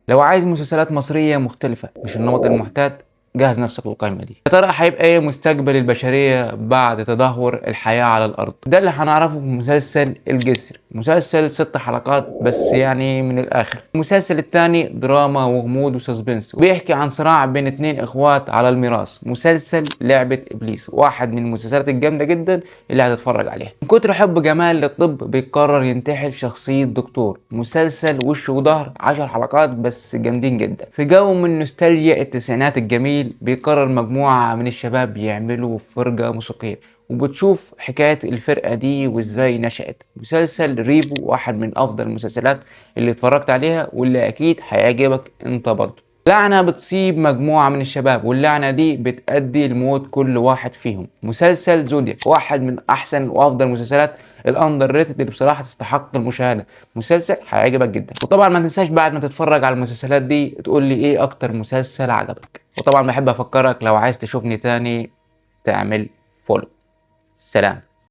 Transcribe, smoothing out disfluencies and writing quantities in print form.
لو عايز مسلسلات مصرية مختلفة مش النمط المعتاد، جهز نفسك للقائمة دي. يا ترى هيبقى ايه مستقبل البشرية بعد تدهور الحياة على الأرض؟ ده اللي هنعرفه في مسلسل الجسر. مسلسل 6 حلقات بس، يعني من الآخر. المسلسل التاني دراما وغموض وسسبنس، وبيحكي عن صراع بين 2 إخوات على الميراث. مسلسل لعبة إبليس، واحد من المسلسلات الجامدة جدا اللي هتتفرج عليها. من كتر حب جمال للطب بيقرر ينتحل شخصية دكتور. مسلسل وش وظهر، 10 حلقات بس جامدين جدا. في جو من نوستالجيا التسعينات الجميل، بيقرر مجموعة من الشباب يعملوا فرقة موسيقية، وبتشوف حكاية الفرقة دي وازاي نشأت. مسلسل ريفو واحد من افضل المسلسلات اللي اتفرجت عليها، واللي اكيد هيعجبك انت برضه. لعنة بتصيب مجموعة من الشباب، واللعنة دي بتأدي لموت كل واحد فيهم. مسلسل زودياك واحد من أحسن وأفضل المسلسلات الأندر ريتد اللي بصراحة تستحق المشاهدة. مسلسل هيعجبك جدا. وطبعا ما تنساش بعد ما تتفرج على المسلسلات دي تقول لي إيه أكتر مسلسل عجبك. وطبعا بحب أفكرك لو عايز تشوفني تاني تعمل فولو. سلام.